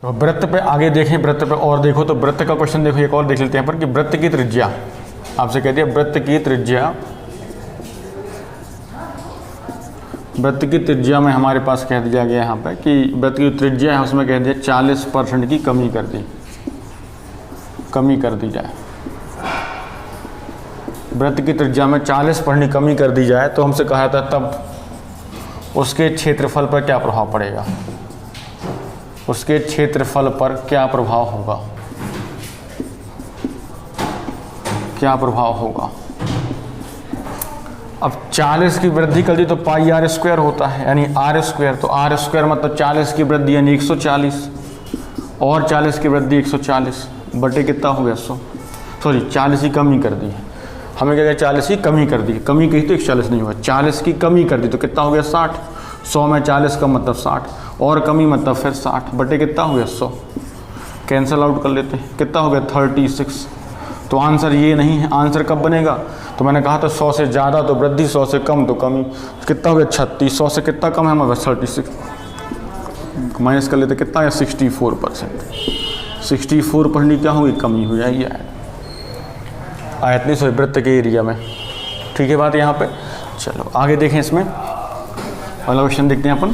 तो वृत्त पे आगे देखें, वृत्त पे और देखो तो वृत्त का क्वेश्चन देखो, एक और देख लेते हैं पर कि वृत्त की त्रिज्या आपसे कह दिया, वृत्त की त्रिज्या में हमारे पास कह दिया गया यहाँ पे कि वृत्त की त्रिज्या है उसमें कह दिया 40% की कमी कर दी जाए। वृत्त की त्रिज्या में 40% की कमी कर दी जाए तो हमसे कहा था तब उसके क्षेत्रफल पर क्या प्रभाव पड़ेगा, उसके क्षेत्रफल पर क्या प्रभाव होगा, क्या प्रभाव होगा। अब 40 की वृद्धि कर दी तो पाई आर स्क्वायर होता है यानी आर स्क्वायर, तो आर स्क्वायर मतलब 40 की वृद्धि यानी 140 और 40 की वृद्धि 140 बटे कितना हो गया 100, सॉरी 40 की कमी कर दी है, हमें क्या कहते 40 की कमी कर दी, कमी कही तो 140 नहीं हुआ, 40 की कमी कर दी तो कितना हो गया 60, 100 में 40 का मतलब 60 और कमी मतलब फिर 60 बटे कितना हो गया 100, कैंसिल आउट कर लेते हैं, कितना हो गया 36। तो आंसर ये नहीं है, आंसर कब बनेगा, तो मैंने कहा था 100 से ज़्यादा तो वृद्धि, 100 से कम तो कमी, कितना हो गया 36, 100 से कितना कम है हमारे पास 36, माइनस कर लेते कितना है 64%, 64% क्या होगी कमी हो जाएगी आयतनी वृत्त के एरिया में। ठीक है बात यहाँ पे। चलो आगे देखें, इसमें अगला क्वेश्चन देखते हैं अपन।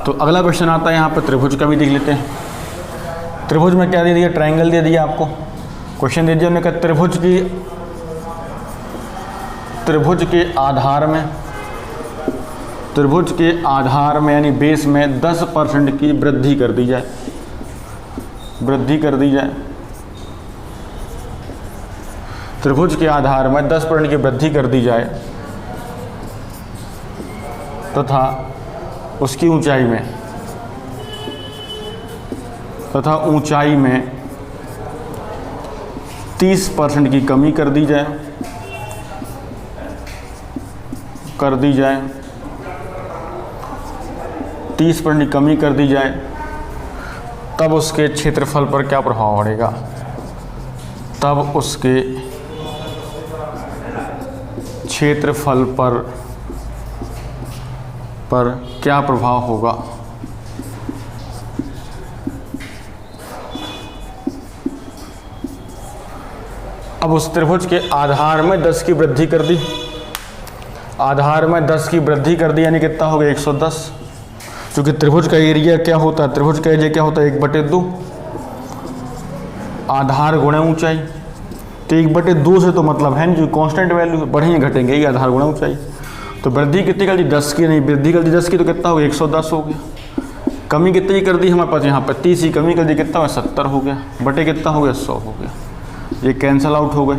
तो अगला क्वेश्चन आता है यहाँ पे त्रिभुज का भी देख लेते हैं। त्रिभुज में क्या दे दिया, ट्रायंगल दे दिया आपको, क्वेश्चन दे दिया हमने कहा त्रिभुज के आधार में यानी बेस में 10% की वृद्धि कर दी जाए, त्रिभुज के आधार में 10% की वृद्धि कर दी जाए तथा उसकी ऊंचाई में 30% की कमी कर दी जाए 30% की कमी कर दी जाए, तब उसके क्षेत्रफल पर क्या प्रभाव पड़ेगा, तब उसके क्षेत्रफल पर क्या प्रभाव होगा। अब उस त्रिभुज के आधार में 10 की वृद्धि कर दी, आधार में 10 की वृद्धि कर दी यानी कितना हो गया 110, क्योंकि त्रिभुज का एरिया क्या होता है, त्रिभुज का एरिया क्या होता है 1/2 आधार गुणे ऊंचाई, तो 1/2 से तो मतलब है नहीं, जो कांस्टेंट वैल्यू बढ़ेंगे घटेंगे ये आधार गुणा ऊंचाई। तो वृद्धि कितनी कर दी 10 की, नहीं वृद्धि कर दी 10 की तो कितना हो गया 110 हो गया, कमी कितनी कर दी हमारे पास यहाँ पर 30 की कमी कर दी, कितना हुआ 70 हो गया बटे कितना हो गया 100 हो गया, ये कैंसिल आउट हो गए।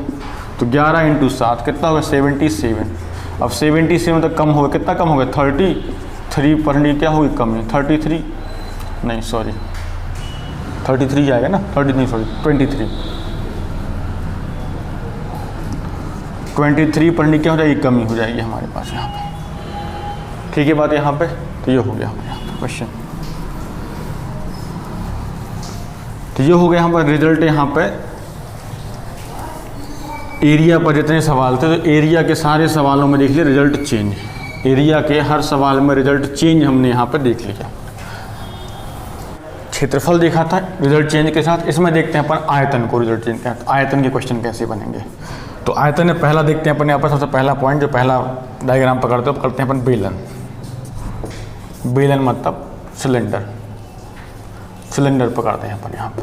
तो 11 × 7 कितना हो गया 77। अब 77 तक कम हो गया, कितना कम हो गया 33% क्या होगी कमी, 33 नहीं सॉरी 33 आएगा ना, 30 नहीं सॉरी 23% क्या हो जाएगी कमी हो जाएगी हमारे पास यहाँ पे। ठीक है बात यहाँ पे, तो ये हो गया हमारे यहाँ पे क्वेश्चन, तो ये हो गया हमारा रिजल्ट यहाँ पे। एरिया पर जितने सवाल थे तो एरिया के सारे सवालों में देख लिया रिजल्ट चेंज, एरिया के हर सवाल में रिजल्ट चेंज हमने यहाँ पर देख लिया। क्षेत्रफल देखा था रिजल्ट चेंज के साथ, इसमें देखते हैं अपन आयतन को रिजल्ट चेंज के साथ, आयतन के क्वेश्चन कैसे बनेंगे। तो आयतन में पहला देखते हैं अपन यहाँ पर, सबसे पहला पॉइंट जो पहला डायग्राम पकड़ते हो करते हैं अपन बेलन, बेलन मतलब सिलेंडर, सिलेंडर पकड़ते हैं अपन यहाँ पे।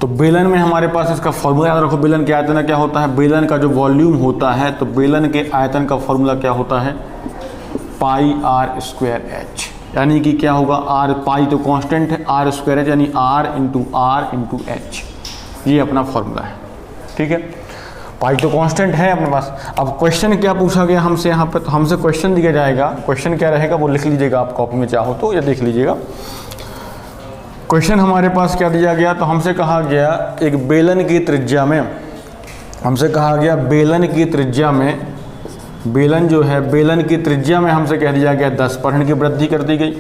तो बेलन में हमारे पास इसका फॉर्मूला याद रखो, बेलन के आयतन क्या होता है, बेलन का जो वॉल्यूम होता है तो बेलन के आयतन का फॉर्मूला क्या होता है πr²h, यानी कि क्या होगा r, पाई तो कांस्टेंट है, r² यानी r × h, ये अपना फॉर्मूला है। ठीक है, पाई तो कांस्टेंट है अपने पास। अब क्वेश्चन क्या पूछा गया हमसे यहाँ पर, तो हमसे क्वेश्चन दिया जाएगा, क्वेश्चन क्या रहेगा वो लिख लीजिएगा आप कॉपी में चाहो तो, या देख लीजिएगा। क्वेश्चन हमारे पास क्या दिया गया, तो हमसे कहा गया एक बेलन की त्रिज्या में, हमसे कहा गया बेलन की त्रिज्या में, बेलन जो है बेलन की त्रिज्या में हमसे कह दिया गया 10% की वृद्धि कर दी गई,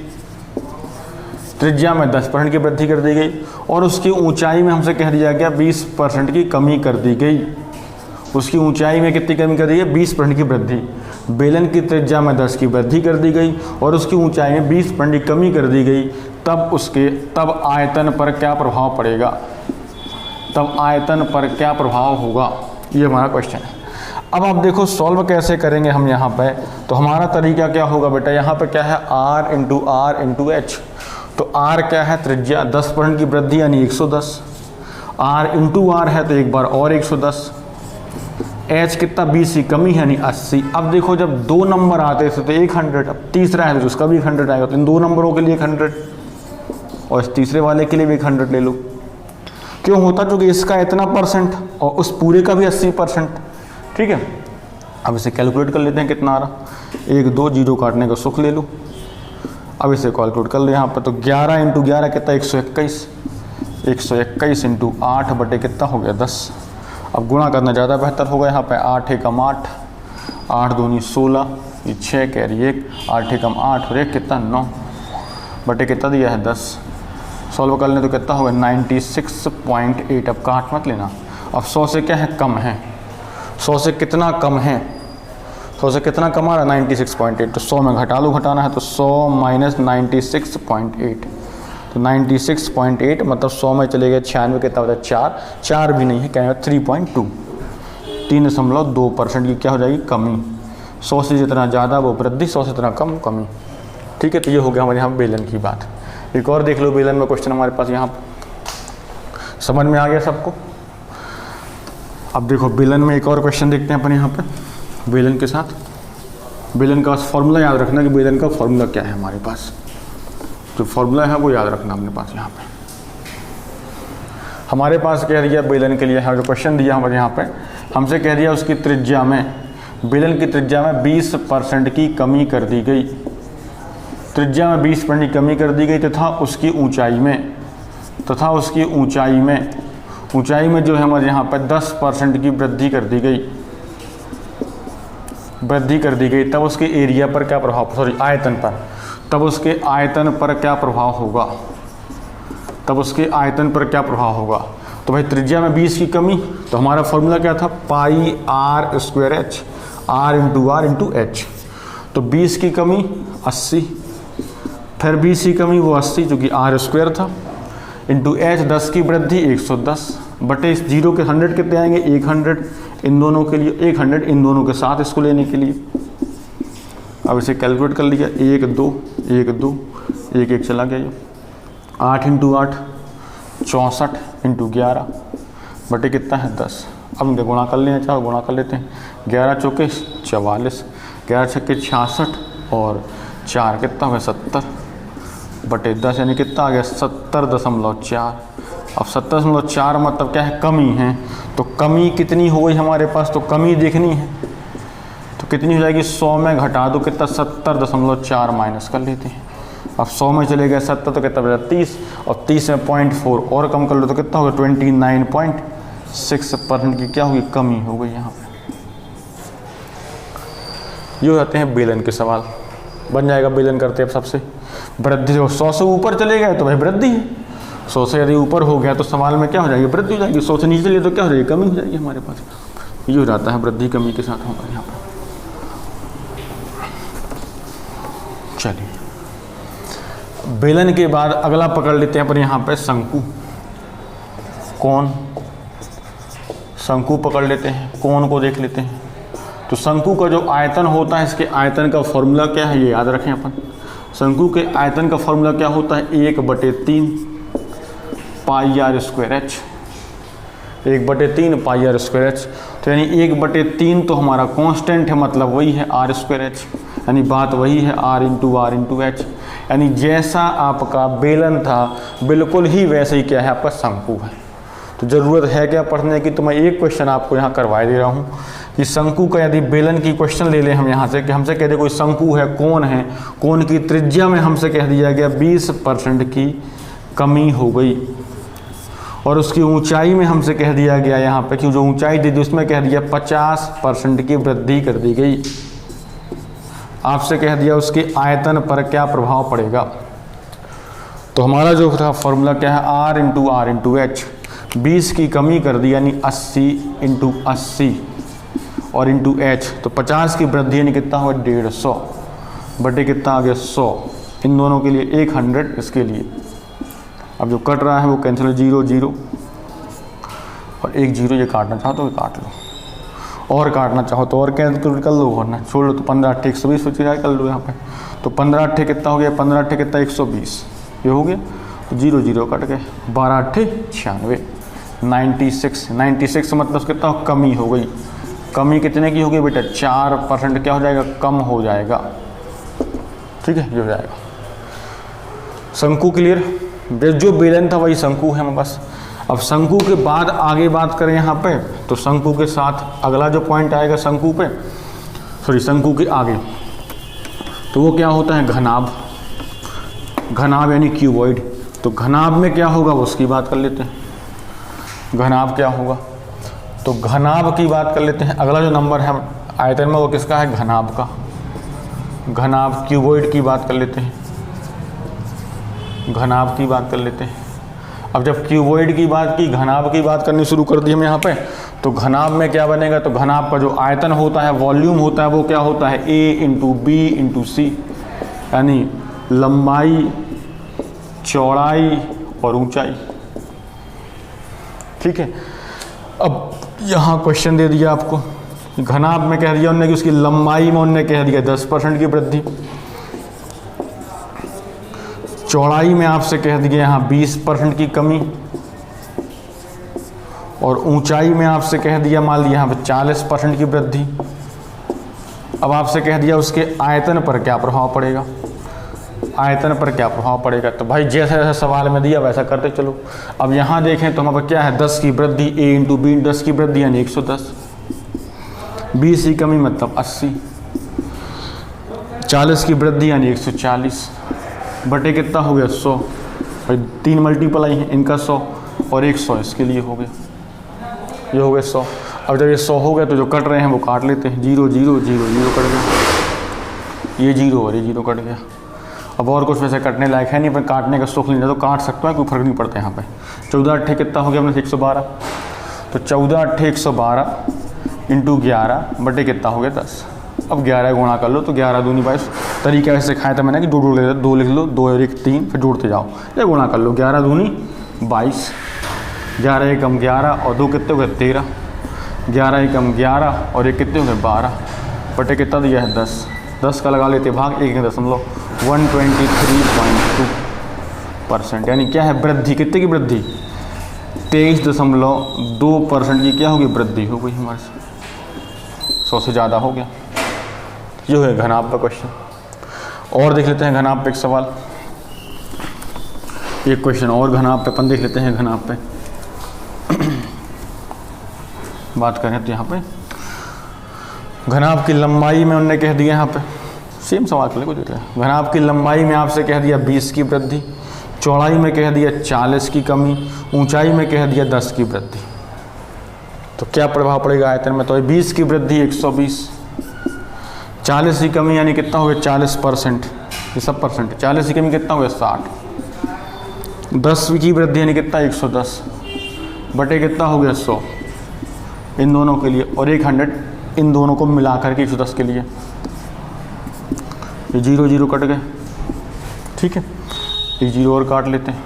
त्रिज्या में 10% की वृद्धि कर दी गई, और उसकी ऊंचाई में हमसे कह दिया गया 20% की कमी कर दी गई, उसकी ऊंचाई में कितनी कमी कर दी है? 20% की वृद्धि। बेलन की त्रिज्या में 10 की वृद्धि कर दी गई और उसकी ऊंचाई में 20% की कमी कर दी गई, तब आयतन पर क्या प्रभाव पड़ेगा? तब आयतन पर क्या प्रभाव होगा? ये हमारा क्वेश्चन है। अब आप देखो सॉल्व कैसे करेंगे हम यहाँ पे। तो हमारा तरीका क्या होगा बेटा, यहाँ पे क्या है r इंटू एच। तो r क्या है? त्रिज्या, 10% की वृद्धि यानी 110, r इंटू आर है तो एक बार और 110, h कितना 20 की कमी है यानी 80। अब देखो जब 2 नंबर आते थे तो 100, अब तीसरा है तो उसका भी 100 आएगा, तो इन 2 नंबरों के लिए 100 और इस तीसरे वाले के लिए भी 100 ले लो। क्यों होता? क्योंकि इसका इतना परसेंट और उस पूरे का भी 80%। ठीक है, अब इसे कैलकुलेट कर लेते हैं कितना आ रहा। 1 2 0 काटने का सुख ले लो। अब इसे कैलकुलेट कर लो यहाँ पर। तो 11 इंटू 11 कितना? 121। 121 इंटू 8 बटे कितना हो गया? 10। अब गुणा करना ज़्यादा बेहतर होगा। यहाँ पे 8 एकम 8, 8 दूनी 16, ये 6 कैरी 1, 8 एकम 8 और 1 कितना? 9 बटे कितना दिया है? 10। सॉल्व कर लें तो कितना होगा? 96.8। अब काट मत लेना। अब 100 से क्या है? कम है। 100 से कितना कम है? 100 से कितना कम आ रहा है? 96.8। तो 100 में घटा लो, घटाना है तो 100 माइनस 96.8, तो 96.8 मतलब 100 में चले गए 96, कितना होता है? 4 भी नहीं है, क्या है? 3.2, 3.2% की क्या हो जाएगी? कमी। 100 से जितना ज़्यादा वो वृद्धि, 100 से जितना कम कमी। ठीक है, तो ये हो गया हमारे यहाँ बेलन की बात। एक और देख लो बेलन में क्वेश्चन हमारे पास यहाँ समझ में आ गया सबको। अब देखो बेलन में एक और क्वेश्चन देखते हैं अपन यहाँ पे बेलन के साथ। बेलन का फॉर्मूला याद रखना कि बेलन का फॉर्मूला क्या है हमारे पास। जो फॉर्मूला है वो याद रखना अपने पास। यहाँ पे हमारे पास कह दिया बेलन के लिए जो क्वेश्चन दिया हमारे यहाँ पे, हमसे कह दिया उसकी त्रिज्या में, बेलन की त्रिज्या में 20% की कमी कर दी गई। त्रिज्या में 20% की कमी कर दी गई तथा उसकी ऊंचाई में जो है हमारे यहाँ पर 10% की वृद्धि कर दी गई, तब उसके एरिया पर क्या प्रभाव, आयतन पर, तब उसके आयतन पर क्या प्रभाव होगा। तो भाई त्रिज्या में 20 की कमी, तो हमारा फॉर्मूला क्या था? Pi r square h, r into h. तो 20 की कमी 80, फिर 20 की कमी वो 80 जो कि आर स्क्वायर था, इंटू एच 10 की वृद्धि 110 बटे इस 0 के 100 कितने आएंगे? 100 इन दोनों के लिए, 100 इन दोनों के साथ इसको लेने के लिए। अब इसे कैलकुलेट कर लिया, 1 2 1 2 1 1 चला गया। 8 इंटू 8 64 इंटू 11 बटे कितना है? 10। अब इनके गुणा कर लेना चाहो गुणा कर लेते हैं। 11 चौके 44, 11 छक्के 66 और 4 कितना है? 70 बटे 10 यानी कितना आ गया? 70.4। अब 70.4 मतलब क्या है? कमी है। तो कमी कितनी हो गई हमारे पास? तो कमी देखनी है तो कितनी हो जाएगी? 100 में घटा दो कितना? 70.4 माइनस कर लेते हैं। अब 100 में चले गए 70 तो कितना बचा? 30 और 30 में 0.4 और कम कर लो तो कितना होगा? 29.6% की क्या होगी? कमी हो गई यहाँ पे। ये हो जाते हैं बेलन के सवाल। बन जाएगा बेलन करते हैं सबसे। वृद्धि 100 से ऊपर चले गए तो भाई वृद्धि है, 100 से यदि ऊपर हो गया तो सवाल में क्या हो जाएगी? वृद्धि हो जाएगी। 100 से नीचे चले तो क्या हो जाएगी? कमी हो जाएगी हमारे पास। ये हो जाता है वृद्धि कमी के साथ होगा यहाँ पर। चलिए बेलन के बाद अगला पकड़ लेते हैं पर यहाँ पे शंकु। कोण, शंकु पकड़ लेते हैं, कोण को देख लेते हैं। तो शंकु का जो आयतन होता है, इसके आयतन का फॉर्मूला क्या है ये याद रखें अपन। शंकु के आयतन का फॉर्मूला क्या होता है? 1/3 pi r square h, 1/3 pi r square h. तो यानी 1/3 तो हमारा कांस्टेंट है, मतलब वही है आर स्क्वायर एच, यानी बात वही है आर इंटू एच। यानी जैसा आपका बेलन था बिल्कुल ही वैसे ही क्या है आपका शंकु है। तो ज़रूरत है क्या पढ़ने की? तो मैं एक क्वेश्चन आपको यहाँ करवाए दे रहा हूँ कि शंकु का यदि बेलन की क्वेश्चन ले लें हम यहाँ से कि हमसे कह दे कोई शंकु है, कोण है, कोण की त्रिज्या में हमसे कह दिया गया 20% की कमी हो गई और उसकी ऊंचाई में हमसे कह दिया गया यहाँ पे कि जो ऊंचाई दी थी उसमें कह दिया 50% की वृद्धि कर दी गई। आपसे कह दिया उसके आयतन पर क्या प्रभाव पड़ेगा। तो हमारा जो था फॉर्मूला क्या है? Are into H. 20 की कमी कर दी यानी 80 इंटू 80 और इंटू एच, तो 50 की वृद्धि यानी कितना हुआ 150 बटे कितना आ गया 100, इन दोनों के लिए 100 इसके लिए। अब जो कट रहा है वो कैंसिल, 0 0 और 1 0, ये काटना चाहो तो काट लो, और काटना चाहो तो और कैंसिल कर लो, वरना छोड़ लो। तो 15 8 120 कर लो यहाँ पे, तो 15 8 कितना हो गया, 15 8 कितना 120, ये हो गया, तो 0 0 कट गए, 12 8 96, 96 मतलब कितना कमी हो गई। कमी कितने की हो गई बेटा, 4% क्या हो जाएगा, कम हो जाएगा। ठीक है, ये हो जाएगा। शंकु क्लियर, जो बेलन था वही शंकु है बस। अब शंकु के बाद आगे बात करें यहाँ पे, तो शंकु के साथ अगला जो पॉइंट आएगा शंकु पे, सॉरी शंकु के आगे, तो वो क्या होता है घनाभ। घनाभ यानी क्यूबॉइड। तो घनाभ में क्या होगा उसकी बात कर लेते हैं। घनाभ क्या होगा, तो घनाभ की बात कर लेते हैं। अगला जो नंबर है आयतन में वो किसका है, घनाभ का। घनाभ क्यूबॉइड की बात कर लेते हैं, घनाभ की बात कर लेते हैं। अब जब क्यूबॉइड की बात की, घनाभ की बात करनी शुरू कर दी हम यहाँ पे, तो घनाभ में क्या बनेगा, तो घनाभ का जो आयतन होता है, वॉल्यूम होता है, वो क्या होता है A इंटू बी इंटू सी, यानी लंबाई, चौड़ाई और ऊंचाई। ठीक है, अब यहाँ क्वेश्चन दे दिया आपको, घनाभ में कह दिया उन्होंने कि उसकी लंबाई में उन्होंने कह दिया 10% की वृद्धि, चौड़ाई में आपसे कह दिया यहाँ 20% की कमी, और ऊंचाई में आपसे कह दिया मान लिया यहाँ पे 40% की वृद्धि। अब आपसे कह दिया उसके आयतन पर क्या प्रभाव पड़ेगा, आयतन पर क्या प्रभाव पड़ेगा। तो भाई जैसा जैसा सवाल में दिया वैसा करते चलो। अब यहाँ देखें तो हमारे पास क्या है, 10 की वृद्धि, A इंटू बी, 10 की वृद्धि यानी 110, 20 की कमी मतलब 80, 40 की वृद्धि यानी 140 बटे कितना हो गया 100। भाई 3 मल्टीपलाई है इनका 100 और 100 इसके लिए हो गया, ये हो गया 100। अब जब ये 100 हो गया तो जो कट रहे हैं वो काट लेते हैं, 0 0 0 0 कट गया, ये 0 और ये 0 कट गया। अब और कुछ वैसे कटने लायक है नहीं, पर काटने का सुख नहीं था तो काट सकता है, कोई फर्क नहीं पड़ता यहाँ पे। 14 8 कितना हो गया अपने 112, तो 14 8 112 इंटू 11 बटे कितना हो गया 10। अब 11 गुणा कर लो तो 11 दूनी 22। तरीका वैसे सिखाया था मैंने कि दो लिख लो, 2 और 1 3, फिर जोड़ते जाओ, ये गुणा कर लो, 11 दूनी 22, 11 एकम 11 और 2 कितने हो गए 13, 11 एकम 11 और 1 कितने हो गए 12 बटे कितना दिया है 10। 10 का लगा लेते भाग 1.123.2%, यानी क्या है वृद्धि, कितने की वृद्धि 23.2% की क्या होगी वृद्धि हो गई हमारे से, 100 से ज़्यादा हो गया। ये है घनाभ का क्वेश्चन। और देख लेते हैं घनाभ पे एक सवाल, एक क्वेश्चन और घनाभ पे अपन देख लेते हैं। घनाभ पे बात करें तो यहाँ पे घनाभ की लंबाई में उन्होंने कह दिया, यहाँ पे सेम सवाल कर ले कुछ। घनाभ की लंबाई में आपसे कह दिया 20 की वृद्धि, चौड़ाई में कह दिया 40 की कमी, ऊंचाई में कह दिया 10 की वृद्धि। तो क्या प्रभाव पड़ेगा आयतन में, तो 20 की वृद्धि 120, 40 की कमी यानी कितना हो गया 40%, ये सब परसेंट, 40 की कमी कितना हो गया 60, 10 की वृद्धि यानी कितना 110 बटे कितना हो गया 100 इन दोनों के लिए, और 100 इन दोनों को मिलाकर के 110 के लिए। ये 0 0 कट गए, ठीक है, एक 0 और काट लेते हैं।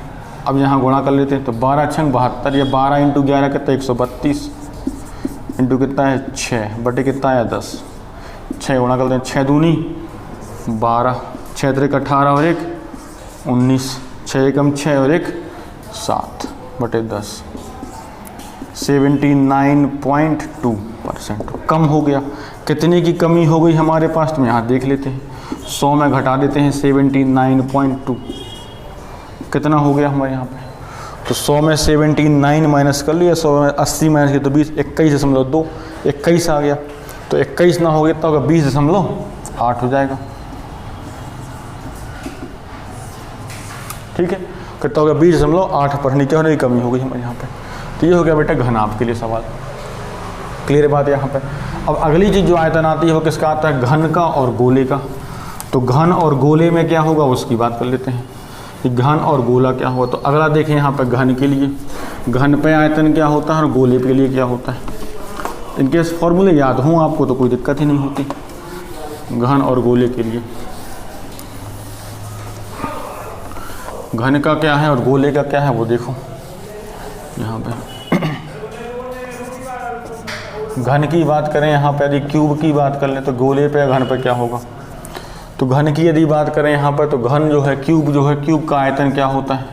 अब यहाँ गुणा कर लेते हैं, तो 12 छंग 72, या 12 इंटू 11 कितना 132 इंटू कितना है 6 बटे कितना है 10, 6 गुणा करते हैं, 6 दूनी 12, 6 त्रिक 18 और 1 19, 6 एकम 6 और 1 7 बटे 10, 79.2% कम हो गया। कितने की कमी हो गई हमारे पास, तो यहाँ देख लेते हैं, 100 में घटा देते हैं 79.2, कितना हो गया हमारे यहाँ पे, तो 100 में 79 माइनस कर लिया, 100 में 80 माइनस किया तो 20, 21.2, 21 आ गया, तो 21 ना हो गया तो 20.8 हो जाएगा, ठीक है, कितना हो गया 20.8% क्या होने की कमी हो गई हमारे यहाँ पे। तो ये हो गया बेटा घनाभ के लिए सवाल, क्लियर बात है यहाँ पे। अब अगली चीज़ जो आयतन आती है वो किसका आता है, घन का और गोले का। तो घन और गोले में क्या होगा उसकी बात कर लेते हैं कि घन और गोला क्या हुआ। तो अगला देखें यहाँ पे घन के लिए, घन पे आयतन क्या होता है और गोले के लिए क्या होता है। इनके फॉर्मूले याद हों आपको तो कोई दिक्कत ही नहीं होती घन और गोले के लिए। घन का क्या है और गोले का क्या है वो देखो यहाँ पे। घन की बात करें यहाँ पे, यदि क्यूब की बात कर लें तो गोले पे घन पे क्या होगा। तो घन की यदि बात करें यहाँ पर तो घन जो है क्यूब का आयतन क्या होता है।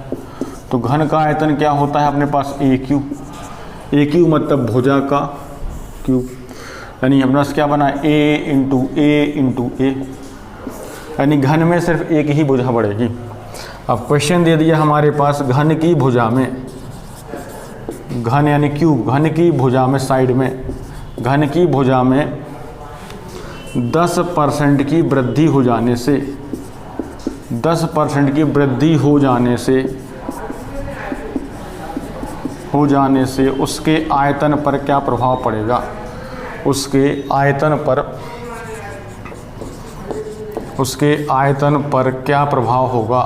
तो घन का आयतन क्या होता है अपने पास ए क्यूब मतलब भुजा का क्यूब, यानी हमारे पास क्या बना ए इंटू ए, यानी घन में सिर्फ एक ही भुजा बढ़ेगी। अब क्वेश्चन दे दिया हमारे पास घन की भुजा में, घन यानी क्यूब, घन की भुजा में साइड में, घन की भुजा में 10% की वृद्धि हो जाने से, 10% की वृद्धि हो जाने से उसके आयतन पर क्या प्रभाव पड़ेगा। उसके आयतन पर क्या प्रभाव होगा,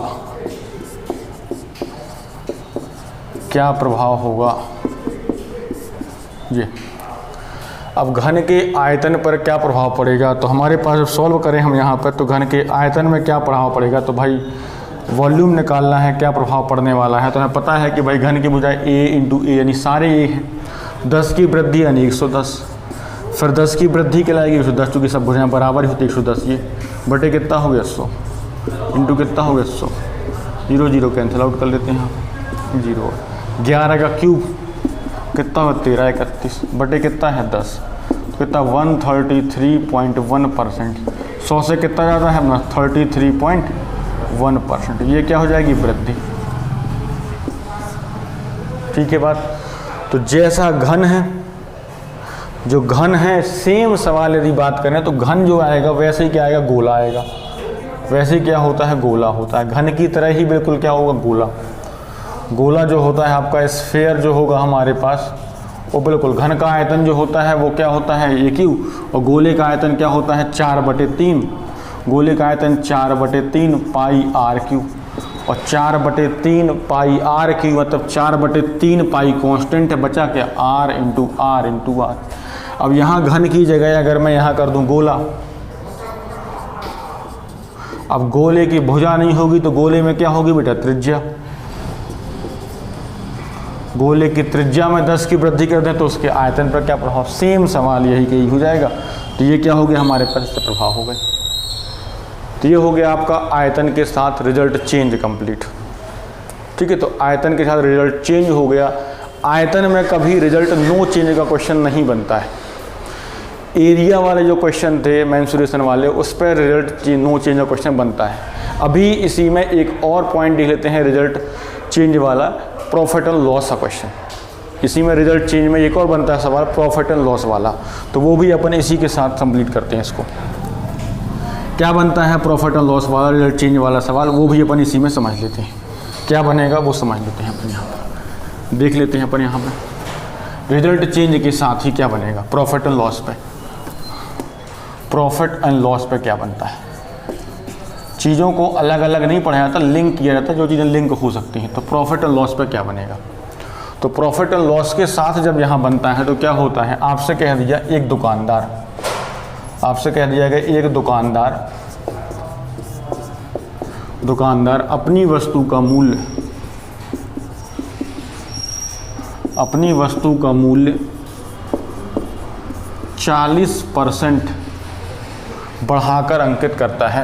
क्या प्रभाव होगा ये। अब घन के आयतन पर क्या प्रभाव पड़ेगा, तो हमारे पास जब सॉल्व करें हम यहाँ पर तो घन के आयतन में क्या प्रभाव पड़ेगा, तो भाई वॉल्यूम निकालना है क्या प्रभाव पड़ने वाला है। तो हमें पता है कि भाई घन की भुजा ए इंटू ए यानी सारे ए हैं, 10 की वृद्धि यानी 110, फिर 10 की वृद्धि कहलाएगी 110 चूँकि सब भुजाएं बराबर ही होती 110, ये बटे कितना हो गया 100 इंटू कितना हो गया 100, 0 कैंसिल आउट कर लेते हैं यहाँ 0। 11 का क्यूब कितना हो 13 31 बटे कितना है 10, कितना 133.1%, 100 से कितना ज़्यादा है अपना 33.1%, ये क्या हो जाएगी वृद्धि। ठीक है बात। तो जैसा घन है, जो घन है सेम सवाल यदि बात करें तो घन जो आएगा वैसे ही क्या आएगा गोला आएगा, वैसे ही क्या होता है गोला होता है। घन की तरह ही बिल्कुल क्या होगा गोला, गोला जो होता है आपका स्फीयर जो होगा हमारे पास वो बिल्कुल घन का आयतन जो होता है वो क्या होता है ए क्यूब, और गोले का आयतन क्या होता है 4/3, गोले का आयतन 4/3 पाई आर क्यूब, और 4/3 पाई आर क्यूब मतलब 4/3 पाई कांस्टेंट है, बचा क्या आर इंटू आर। अब यहाँ घन की जगह अगर मैं यहाँ कर दूँ गोला, अब गोले की भुजा नहीं होगी तो गोले में क्या होगी बेटा त्रिज्या, गोले की त्रिज्या में 10 की वृद्धि कर दें तो उसके आयतन पर क्या प्रभाव, सेम सवाल यही हो जाएगा। तो ये क्या हो गया हमारे पर इससे प्रभाव हो गए। तो ये हो गया आपका आयतन के साथ रिजल्ट चेंज कंप्लीट। ठीक है, तो आयतन के साथ रिजल्ट चेंज हो गया। आयतन में कभी रिजल्ट नो चेंज का क्वेश्चन नहीं बनता है। एरिया वाले जो क्वेश्चन थे मेंसुरेशन वाले उस पर रिजल्ट नो चेंज का क्वेश्चन बनता है। अभी इसी में एक और पॉइंट देख लेते हैं रिजल्ट चेंज वाला, प्रॉफिट एंड लॉस का क्वेश्चन। इसी में रिजल्ट चेंज में एक और बनता है सवाल प्रॉफिट एंड लॉस वाला, तो वो भी अपन इसी के साथ कंप्लीट करते हैं। इसको क्या बनता है प्रॉफिट एंड लॉस वाला रिजल्ट चेंज वाला सवाल, वो भी अपन इसी में समझ लेते हैं। क्या बनेगा वो समझ लेते हैं अपन यहाँ पर, देख लेते हैं अपन यहाँ पर रिजल्ट चेंज के साथ ही क्या बनेगा प्रॉफिट एंड लॉस पे। प्रॉफिट एंड लॉस पे क्या बनता है, चीज़ों को अलग अलग नहीं पढ़ाया जाता, लिंक किया जाता है, जो चीज़ें लिंक हो सकती हैं। तो प्रॉफिट एंड लॉस पे क्या बनेगा, तो प्रॉफिट एंड लॉस के साथ जब यहाँ बनता है तो क्या होता है, आपसे कह दिया एक दुकानदार, आपसे कह दिया गया एक दुकानदार अपनी वस्तु का मूल्य 40% बढ़ाकर अंकित करता है।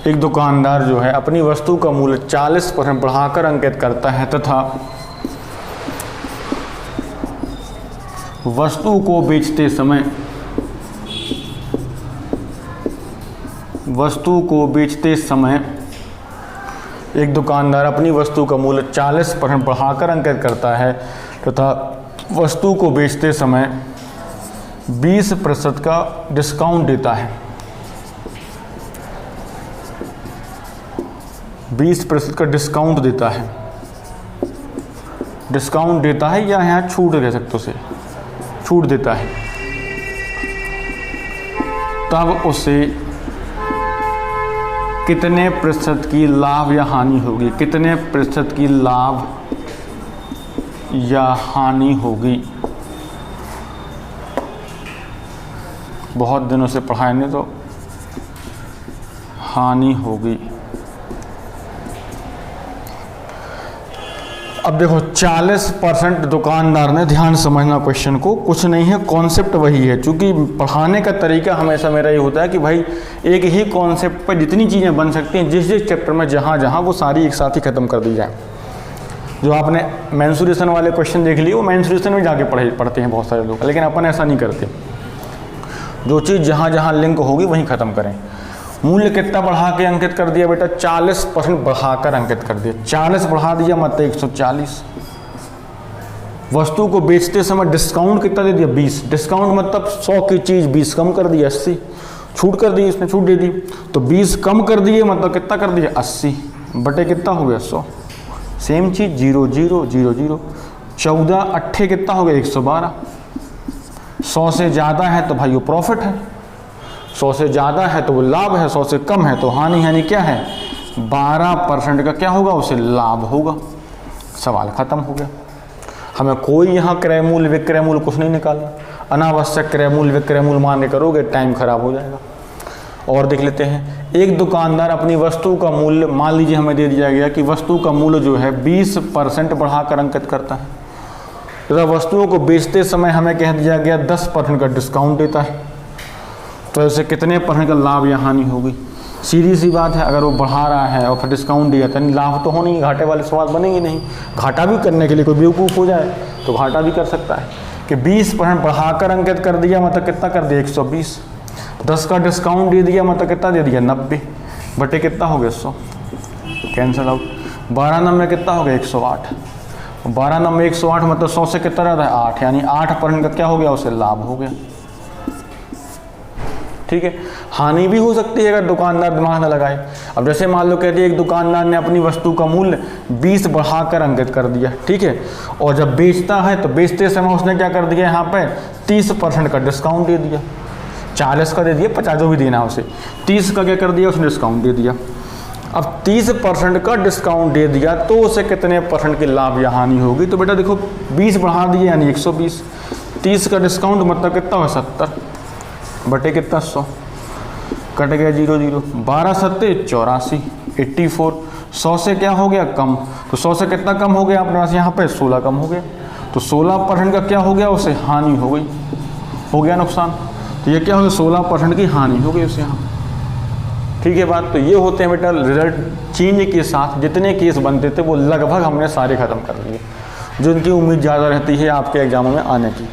एक दुकानदार जो है अपनी वस्तु का मूल्य 40% बढ़ाकर अंकित करता है तथा वस्तु को बेचते समय एक दुकानदार अपनी वस्तु का मूल्य 40% बढ़ाकर अंकित करता है तथा वस्तु को बेचते समय 20% का डिस्काउंट देता है, 20% का डिस्काउंट देता है या यहाँ छूट कह सकते उसे, छूट देता है, तब उसे कितने प्रतिशत की लाभ या हानि होगी, कितने प्रतिशत की लाभ या हानि होगी। बहुत दिनों से पढ़ाए नहीं तो हानि होगी। अब देखो 40% दुकानदार ने, ध्यान समझना क्वेश्चन को, कुछ नहीं है, कॉन्सेप्ट वही है। क्योंकि पढ़ाने का तरीका हमेशा मेरा ये होता है कि भाई एक ही कॉन्सेप्ट पर जितनी चीज़ें बन सकती हैं, जिस जिस चैप्टर में जहाँ जहाँ, वो सारी एक साथ ही खत्म कर दी जाए। जो आपने मेंसुरेशन वाले क्वेश्चन देख लिए, वो मेंसुरेशन में जाके पढ़ते हैं बहुत सारे लोग, लेकिन अपन ऐसा नहीं करते। जो चीज़ जहाँ जहाँ लिंक होगी वहीं ख़त्म करें। मूल्य कितना बढ़ा के अंकित कर दिया बेटा, 40% बढ़ाकर अंकित कर दिया। 40 बढ़ा दिया मतलब 140। वस्तु को बेचते समय डिस्काउंट कितना दे दिया, 20। डिस्काउंट मतलब 100 की चीज़ 20 कम कर दी, 80 छूट कर दी, इसने छूट दे दी। तो 20 कम कर दिए मतलब कितना कर दिया, 80 बटे कितना हो गया, 100। सेम चीज़ 0 0 0 0। 14 अट्ठे कितना हो गया, 112। 100 से ज़्यादा है तो भाई वो प्रॉफिट है, 100 से ज़्यादा है तो वो लाभ है, 100 से कम है तो हानि। यानी क्या है, 12% का क्या होगा, उसे लाभ होगा। सवाल ख़त्म हो गया। हमें कोई यहाँ क्रय मूल्य विक्रय मूल्य कुछ नहीं निकालना। अनावश्यक क्रय मूल्य विक्रय मूल्य मान के करोगे टाइम खराब हो जाएगा। और देख लेते हैं, एक दुकानदार अपनी वस्तु का मूल्य, मान लीजिए हमें दे दिया गया कि वस्तु का मूल्य जो है 20% बढ़ाकर अंकित करता है, तथा वस्तुओं को बेचते समय हमें कह दिया गया 10% का डिस्काउंट देता है। तो ऐसे कितने % का लाभ या हानि होगी। सीधी सी बात है, अगर वो बढ़ा रहा है और फिर डिस्काउंट दिया तो लाभ तो हो नहीं, घाटे वाले सवाल बनेंगे नहीं। घाटा भी करने के लिए कोई बेवकूफ़ हो जाए तो घाटा भी कर सकता है कि 20% बढ़ाकर अंकित कर दिया मतलब कितना कर दिया, 120। 10 का डिस्काउंट दे दिया मतलब कितना दे दिया, 90 बटे कितना हो गया, 100। Cancel out. 12 नंबर कितना हो गया, 108। 12 नंबर 108 मतलब 100 से कितना रहता है, 8। यानी 8% का क्या हो गया, उसे लाभ हो गया। ठीक है। हानि भी हो सकती है अगर दुकानदार दिमाग न लगाए। अब जैसे मान लो कहते हैं एक दुकानदार ने अपनी वस्तु का मूल्य 20 बढ़ाकर अंकित कर दिया, ठीक है, और जब बेचता है तो बेचते समय उसने क्या कर दिया, यहाँ पे 30% का डिस्काउंट दे दिया। 40 का दे दिया, 50 जो भी देना है उसे, 30 का क्या कर दिया, उसने डिस्काउंट दे दिया। अब 30% का डिस्काउंट दे दिया तो उसे कितने % की लाभ या हानि होगी। तो बेटा देखो 20 बढ़ा दिए यानी 120, 30 का डिस्काउंट मतलब कितना हुआ, 70 बटे कितना, 100 कट गया 0 0। 12 सत्ते 84, 84। 100 से क्या हो गया, कम। तो 100 से कितना कम हो गया अपने पास, यहाँ पे 16 कम हो गया। तो 16% का क्या हो गया, उसे हानि हो गई, हो गया नुकसान। तो ये क्या हो गया, 16% की हानि हो गई उसे यहाँ। ठीक है बात। तो ये होते हैं बेटा रिजल्ट चेंज के साथ जितने केस बनते थे वो लगभग हमने सारे ख़त्म कर दिए, जो उनकी उम्मीद ज़्यादा रहती है आपके एग्जामों में आने की।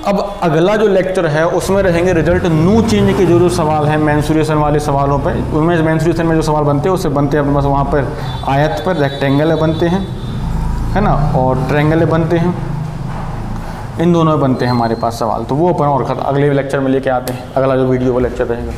अब अगला जो लेक्चर है उसमें रहेंगे रिजल्ट न्यू चेंज के जो सवाल हैं मेंसुरेशन वाले सवालों पे। उनमें मेंसुरेशन में जो सवाल बनते हैं उससे बनते हैं अपने पास वहाँ पर आयत पर रेक्टेंगल बनते हैं, है ना, और ट्रायंगल बनते हैं, इन दोनों में बनते हैं हमारे पास सवाल। तो वो अपन और अगले लेक्चर में लेके आते हैं, अगला जो वीडियो वो लेक्चर रहेगा।